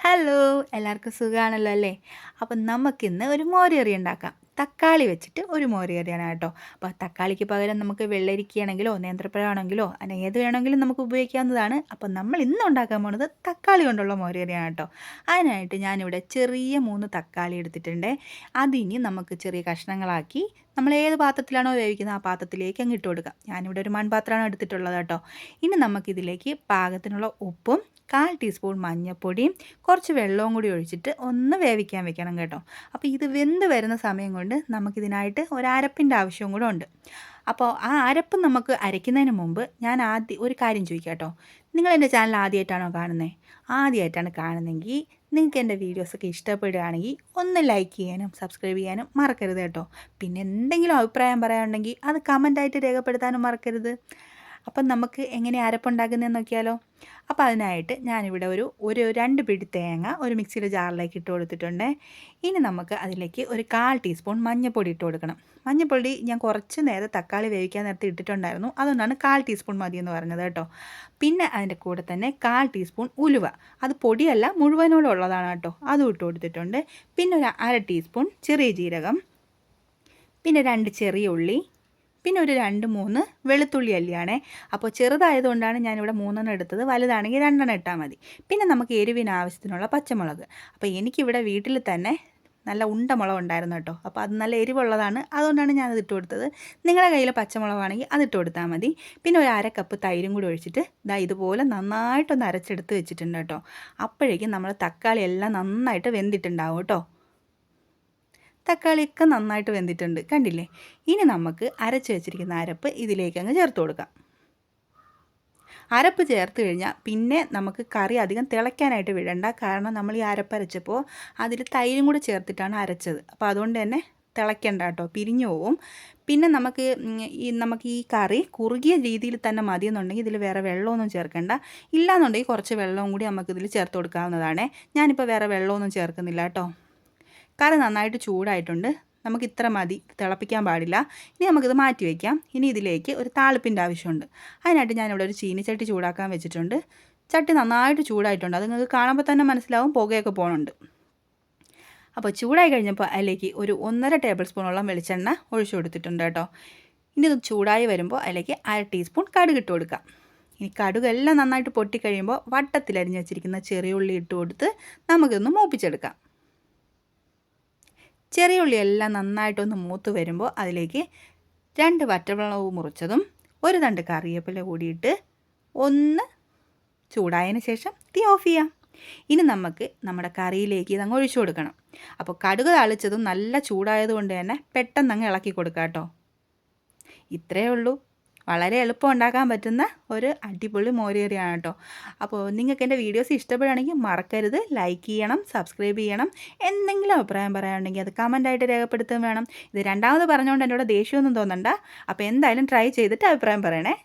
Hello എല്ലാവർക്കും സുഖമാണല്ലോ അല്ലേ? അപ്പം നമുക്കിന്ന് ഒരു മോര് കറി ഉണ്ടാക്കാം. തക്കാളി വെച്ചിട്ട് ഒരു മോര് കറിയാണ് കേട്ടോ. അപ്പോൾ തക്കാളിക്ക് പകരം നമുക്ക് വെള്ളരിക്കയാണെങ്കിലോ നേന്ത്രപ്പഴമാണെങ്കിലോ അങ്ങനെ ഏത് വേണമെങ്കിലും നമുക്ക് ഉപയോഗിക്കാവുന്നതാണ്. അപ്പം നമ്മൾ ഇന്ന് ഉണ്ടാക്കാൻ പോണത് തക്കാളി കൊണ്ടുള്ള മോര് കറിയാണ് കേട്ടോ. അതിനായിട്ട് ഞാനിവിടെ ചെറിയ 3 തക്കാളി എടുത്തിട്ടുണ്ട്. അതിനി നമുക്ക് ചെറിയ കഷ്ണങ്ങളാക്കി നമ്മൾ ഏത് പാത്രത്തിലാണോ വേവിക്കുന്നത് ആ പാത്രത്തിലേക്ക് അങ്ങ് ഇട്ട് കൊടുക്കാം. ഞാനിവിടെ ഒരു മൺപാത്രമാണ് എടുത്തിട്ടുള്ളത് കേട്ടോ. ഇനി നമുക്കിതിലേക്ക് പാകത്തിനുള്ള ഉപ്പും 1/4 ടീസ്പൂൺ മഞ്ഞൾപ്പൊടിയും കുറച്ച് വെള്ളവും കൂടി ഒഴിച്ചിട്ട് ഒന്ന് വേവിക്കാൻ വെക്കണം കേട്ടോ. അപ്പോൾ ഇത് വെന്ത് വരുന്ന സമയം കൊണ്ട് നമുക്കിതിനായിട്ട് ഒരു അരപ്പിൻ്റെ ആവശ്യവും കൂടെ ഉണ്ട്. അപ്പോൾ ആ അരപ്പ് നമുക്ക് അരയ്ക്കുന്നതിന് മുമ്പ് ഞാൻ ആദ്യം ഒരു കാര്യം ചോദിക്കാം കേട്ടോ. നിങ്ങൾ എൻ്റെ ചാനൽ ആദ്യമായിട്ടാണോ കാണുന്നത്? ആദ്യമായിട്ടാണ് കാണുന്നതെങ്കിൽ നിങ്ങൾക്ക് എൻ്റെ വീഡിയോസൊക്കെ ഇഷ്ടപ്പെടുകയാണെങ്കിൽ ഒന്ന് ലൈക്ക് ചെയ്യാനും സബ്സ്ക്രൈബ് ചെയ്യാനും മറക്കരുത് കേട്ടോ. പിന്നെ എന്തെങ്കിലും അഭിപ്രായം പറയാനുണ്ടെങ്കിൽ അത് കമൻ്റായിട്ട് രേഖപ്പെടുത്താനും മറക്കരുത്. അപ്പം നമുക്ക് എങ്ങനെ അരപ്പുണ്ടാക്കുന്നതെന്ന് നോക്കിയാലോ. അപ്പോൾ അതിനായിട്ട് ഞാനിവിടെ ഒരു 2 പിടി തേങ്ങ ഒരു മിക്സിയുടെ ജാറിലേക്ക് ഇട്ട് കൊടുത്തിട്ടുണ്ട്. ഇനി നമുക്ക് അതിലേക്ക് ഒരു 1/4 ടീസ്പൂൺ മഞ്ഞൾപ്പൊടി ഇട്ട് കൊടുക്കണം. മഞ്ഞൾപ്പൊടി ഞാൻ കുറച്ച് നേരം തക്കാളി വേവിക്കാൻ നേരത്തെ ഇട്ടിട്ടുണ്ടായിരുന്നു, അതുകൊണ്ടാണ് 1/4 ടീസ്പൂൺ മതിയെന്ന് പറഞ്ഞത് കേട്ടോ. പിന്നെ അതിൻ്റെ കൂടെ തന്നെ 1/4 ടീസ്പൂൺ ഉലുവ, അത് പൊടിയല്ല മുഴുവനോടെ ഉള്ളതാണ് കേട്ടോ, അതും ഇട്ട് കൊടുത്തിട്ടുണ്ട്. പിന്നെ ഒരു 1/2 ടീസ്പൂൺ ചെറിയ ജീരകം, പിന്നെ 2 ചെറിയ ഉള്ളി, പിന്നെ ഒരു 2-3 വെളുത്തുള്ളി അല്ലിയാണേ. അപ്പോൾ ചെറുതായതുകൊണ്ടാണ് ഞാനിവിടെ 3 എടുത്തത്, വലുതാണെങ്കിൽ 2 ഇട്ടാൽ മതി. പിന്നെ നമുക്ക് എരിവിന് ആവശ്യത്തിനുള്ള പച്ചമുളക്. അപ്പോൾ എനിക്കിവിടെ വീട്ടിൽ തന്നെ നല്ല ഉണ്ടമുളക് ഉണ്ടായിരുന്നു കേട്ടോ, അപ്പോൾ അത് നല്ല എരിവുള്ളതാണ്, അതുകൊണ്ടാണ് ഞാനത് ഇട്ട് കൊടുത്തത്. നിങ്ങളുടെ കയ്യിൽ പച്ചമുളകാണെങ്കിൽ അതിട്ട് കൊടുത്താൽ മതി. പിന്നെ ഒരു 1/2 കപ്പ് തൈരും കൂടി ഒഴിച്ചിട്ട് ഇതുപോലെ നന്നായിട്ടൊന്ന് അരച്ചെടുത്ത് വെച്ചിട്ടുണ്ട് കേട്ടോ. അപ്പോഴേക്കും നമ്മൾ തക്കാളി എല്ലാം നന്നായിട്ട് വെന്തിട്ടുണ്ടാവും കേട്ടോ. തക്കാളിയൊക്കെ നന്നായിട്ട് വെന്തിട്ടുണ്ട്, കണ്ടില്ലേ? ഇനി നമുക്ക് അരച്ച് വെച്ചിരിക്കുന്ന അരപ്പ് ഇതിലേക്ക് അങ്ങ് ചേർത്ത് കൊടുക്കാം. അരപ്പ് ചേർത്ത് കഴിഞ്ഞാൽ പിന്നെ നമുക്ക് കറി അധികം തിളയ്ക്കാനായിട്ട് വിടണ്ട. കാരണം നമ്മൾ ഈ അരപ്പരച്ചപ്പോൾ അതിൽ തൈരും കൂടി ചേർത്തിട്ടാണ് അരച്ചത്. അപ്പോൾ അതുകൊണ്ട് തന്നെ തിളയ്ക്കണ്ട കേട്ടോ, പിരിഞ്ഞു പോവും. പിന്നെ നമുക്ക് ഈ കറി കുറുകിയ രീതിയിൽ തന്നെ മതിയെന്നുണ്ടെങ്കിൽ ഇതിൽ വേറെ വെള്ളമൊന്നും ചേർക്കണ്ട. ഇല്ലാന്നുണ്ടെങ്കിൽ കുറച്ച് വെള്ളവും കൂടി നമുക്കിതിൽ ചേർത്ത് കൊടുക്കാവുന്നതാണ്. ഞാനിപ്പോൾ വേറെ വെള്ളമൊന്നും ചേർക്കുന്നില്ല കേട്ടോ. കറി നന്നായിട്ട് ചൂടായിട്ടുണ്ട്, നമുക്ക് ഇത്ര മതി, തിളപ്പിക്കാൻ പാടില്ല. ഇനി നമുക്കിത് മാറ്റി വയ്ക്കാം. ഇനി ഇതിലേക്ക് ഒരു താളിപ്പിൻ്റെ ആവശ്യമുണ്ട്. അതിനായിട്ട് ഞാനിവിടെ ഒരു ചീനിച്ചട്ടി ചൂടാക്കാൻ വെച്ചിട്ടുണ്ട്. ചട്ടി നന്നായിട്ട് ചൂടായിട്ടുണ്ട്, അത് നിങ്ങൾക്ക് കാണുമ്പോൾ തന്നെ മനസ്സിലാവും, പുകയൊക്കെ പോകുന്നുണ്ട്. അപ്പോൾ ചൂടായി കഴിഞ്ഞപ്പോൾ അതിലേക്ക് ഒരു 1.5 ടേബിൾ സ്പൂണോളം വെളിച്ചെണ്ണ ഒഴിച്ചു കൊടുത്തിട്ടുണ്ട് കേട്ടോ. ഇനി ഇത് ചൂടായി വരുമ്പോൾ അതിലേക്ക് 1/2 ടീസ്പൂൺ കടുക് ഇട്ട് കൊടുക്കാം. ഇനി കടുകെല്ലാം നന്നായിട്ട് പൊട്ടിക്കഴിയുമ്പോൾ വട്ടത്തിലരിഞ്ഞ് വെച്ചിരിക്കുന്ന ചെറിയ ഉള്ളി ഇട്ട് കൊടുത്ത് നമുക്കിതൊന്ന് മൂപ്പിച്ചെടുക്കാം. ചെറിയ ഉള്ളിയെല്ലാം നന്നായിട്ടൊന്ന് മൂത്ത് വരുമ്പോൾ അതിലേക്ക് 2 വറ്റൽമുളക് മുറിച്ചതും ഒരു തണ്ട് കറിവേപ്പില കൂടിയിട്ട് ഒന്ന് ചൂടായതിന് ശേഷം തീ ഓഫ് ചെയ്യാം. ഇനി നമുക്ക് നമ്മുടെ കറിയിലേക്ക് ഇതങ്ങ് ഒഴിച്ചു കൊടുക്കണം. അപ്പോൾ കടുക് താളിച്ചതും നല്ല ചൂടായതുകൊണ്ട് തന്നെ പെട്ടെന്ന് അങ്ങ് ഇളക്കി കൊടുക്കാം കേട്ടോ. ഇത്രയേ ഉള്ളൂ, വളരെ എളുപ്പം ഉണ്ടാക്കാൻ പറ്റുന്ന ഒരു അടിപൊളി മോര് കറിയാണ് കേട്ടോ. അപ്പോൾ നിങ്ങൾക്ക് എൻ്റെ വീഡിയോസ് ഇഷ്ടപ്പെടുകയാണെങ്കിൽ മറക്കരുത് ലൈക്ക് ചെയ്യണം, സബ്സ്ക്രൈബ് ചെയ്യണം. എന്തെങ്കിലും അഭിപ്രായം പറയാനുണ്ടെങ്കിൽ അത് കമൻ്റായിട്ട് രേഖപ്പെടുത്തുകയും വേണം. ഇത് രണ്ടാമത് പറഞ്ഞുകൊണ്ട് എന്നോട് ദേഷ്യമൊന്നും തോന്നണ്ട. അപ്പോൾ എന്തായാലും ട്രൈ ചെയ്തിട്ട് അഭിപ്രായം പറയണേ.